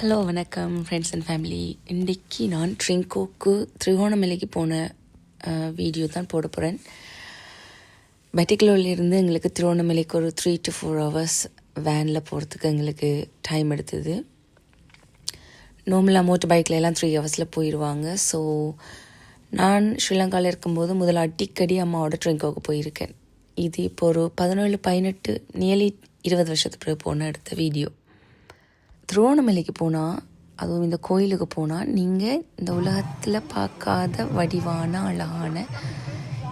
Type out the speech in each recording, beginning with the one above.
Hello வணக்கம் friends and family. இன்றைக்கி நான் ட்ரிங்கோக்கு திருகோணமலைக்கு போன வீடியோ தான் போட போகிறேன். பெட்டிகுலர்லேருந்து எங்களுக்கு திருகோணமலைக்கு ஒரு 3 to 4 hours வேனில் போகிறதுக்கு எங்களுக்கு டைம் எடுத்தது. நார்மலாக மோட்டர் பைக்கில் எல்லாம் 3 hours போயிடுவாங்க. ஸோ நான் ஸ்ரீலங்காவில் இருக்கும்போது முதல்ல அடிக்கடி அம்மாவோட ட்ரிங்கோக்கு போயிருக்கேன். இது இப்போ ஒரு 17-18 நியர்லி 20 வருஷத்துக்கு பிறகு போன எடுத்த வீடியோ. திருவோணமலைக்கு போனால், அதுவும் இந்த கோயிலுக்கு போனால், நீங்கள் இந்த உலகத்தில் பார்க்காத வடிவான அழகான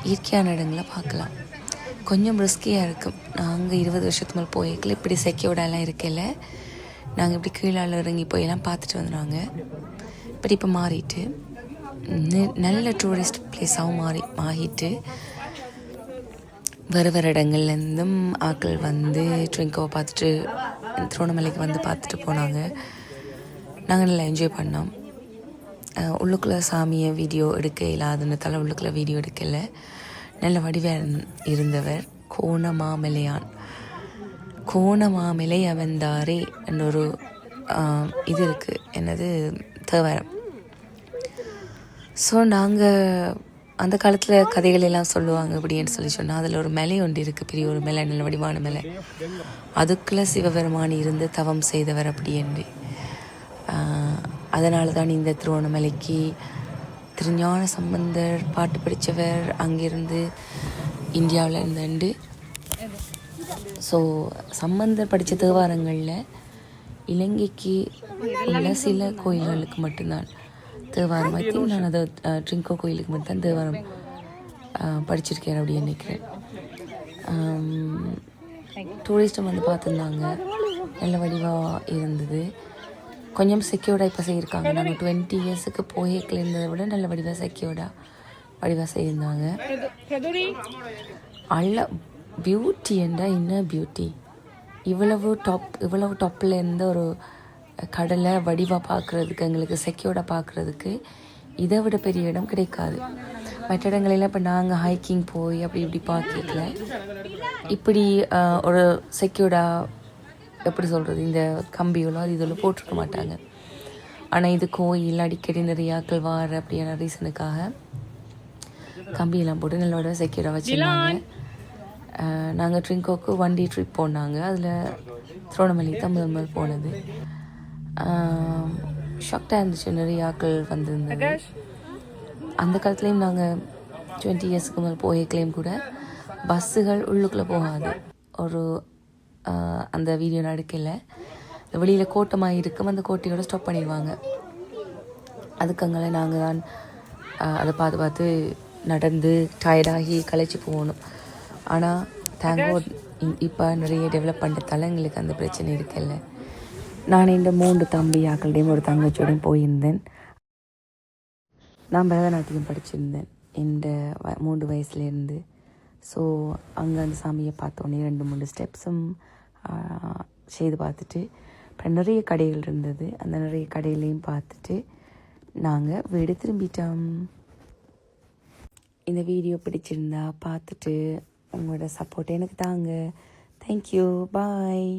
இயற்கையான இடங்களை பார்க்கலாம். கொஞ்சம் ரிஸ்கியாக இருக்கும். நாங்கள் 20 வருஷத்துக்கு மேலே போயிருக்கல, இப்படி செக்கியோடலாம் இருக்கல. நாங்கள் இப்படி கீழால் இறங்கி போயெல்லாம் பார்த்துட்டு வந்துடுவாங்க. பட் இப்போ மாறிட்டு நல்ல டூரிஸ்ட் பிளேஸாகவும் ஆகிட்டு வேறு இடங்கள்லேருந்தும் ஆட்கள் வந்து ட்ரிங்கோவை பார்த்துட்டு திருவண்ணாமலைக்கு வந்து பார்த்துட்டு போனாங்க. நாங்கள் நல்லா என்ஜாய் பண்ணோம். உள்ளுக்குள்ளே சாமியை வீடியோ எடுக்க இல்லாதனத்தால் உள்ளுக்குள்ளே வீடியோ எடுக்கலை. நல்ல வடிவாக இருந்தவர் கோணமாமலை அவந்தாரே என்னொரு இது இருக்குது, என்னது தேவாரம். ஸோ நாங்கள் அந்த காலத்தில் கதைகள் எல்லாம் சொல்லுவாங்க அப்படின்னு சொன்னால், அதில் ஒரு மலை ஒன்று இருக்குது, பெரிய ஒரு மலை, நல்ல வடிவான மலை. அதுக்குள்ளே சிவபெருமான் இருந்து தவம் செய்தவர் அப்படி என்று. அதனால தான் இந்த திருவோணமலைக்கு திருஞான சம்பந்தர் பாட்டு படித்தவர் அங்கிருந்து இந்தியாவில் இருந்துண்டு. ஸோ சம்பந்தர் படித்த தேவாரங்களில் இலங்கைக்கு உள்ள சில கோயில்களுக்கு மட்டும்தான் தேவாரம். ஐ திங்க் நான் அதை ட்ரிங்கோ கோயிலுக்கு மட்டும்தான் தேவாரம் படிச்சிருக்கேன் அப்படின்னு நினைக்கிறேன். டூரிஸ்ட்டும் வந்து பார்த்துருந்தாங்க, நல்ல வடிவாக இருந்தது. கொஞ்சம் செக்யூர்டாக இப்போ செய்யிருக்காங்க. நாங்கள் 20 இயர்ஸுக்கு போய்க்கில் இருந்ததை விட நல்ல வடிவாக செய்திருந்தாங்க. பியூட்டி என்றால் என்ன பியூட்டி, இவ்வளவு டாப்பில் இருந்த ஒரு கடலை வடிவாக பார்க்குறதுக்கு, எங்களுக்கு செக்யூர்டாக பார்க்குறதுக்கு இதை விட பெரிய இடம் கிடைக்காது. மற்ற இடங்களெல்லாம் இப்போ நாங்கள் ஹைக்கிங் போய் அப்படி இப்படி பார்க்கல, இப்படி ஒரு செக்யூர்டாக எப்படி சொல்கிறது, இந்த கம்பிகளோ அது இதில் போட்டிருக்க மாட்டாங்க. ஆனால் இது கோயில் அடிக்கடி நிறைய ஆட்கள் வார அப்படியான ரீசனுக்காக கம்பியெல்லாம் போட்டு நல்லோட செக்யூர்டாக வச்சுருந்தாங்க. நாங்கள் ட்ரிங்கோக்கு 1 day ட்ரிப் போனாங்க. அதில் திருவண்ணாமலைக்கு தான் முதல் போனது. ஷாக்டாக இருந்துச்சு, நிறைய ஆட்கள் வந்திருந்தாங்க. அந்த காலத்துலேயும் நாங்கள் 20 இயர்ஸுக்கு மேலே போயிருக்கலையும் கூட பஸ்ஸுகள் உள்ளுக்குள்ளே போகாது. ஒரு அந்த வீடியோ நடக்கல, வெளியில் கோட்டமாக இருக்கும், அந்த கோட்டையோடு ஸ்டாப் பண்ணிடுவாங்க. அதுக்கங்கே நாங்கள் தான் அதை பார்த்து நடந்து டயர்டாகி களைச்சி போகணும். ஆனால் தேங்கோ இப்போ நிறைய டெவலப் பண்ணுறதால எங்களுக்கு அந்த பிரச்சனை இருக்குல்ல. நான் இந்த 3 தம்பி ஆக்கள்டையும் ஒரு தங்கச்சியோடையும் போயிருந்தேன். நான் பரதநாட்டியம் படிச்சிருந்தேன் இந்த 3 வயசுலேருந்து. ஸோ அங்கே அந்த சாமியை பார்த்தோன்னே 2-3 ஸ்டெப்ஸும் செய்து பார்த்துட்டு, அப்புறம் நிறைய கடைகள் இருந்தது. அந்த நிறைய கடைகளையும் பார்த்துட்டு நாங்கள் வீடு திரும்பிட்டோம். இந்த வீடியோ பிடிச்சிருந்தா பார்த்துட்டு உங்களோட சப்போர்ட் எனக்கு தாங்க. தேங்க்யூ, பாய்.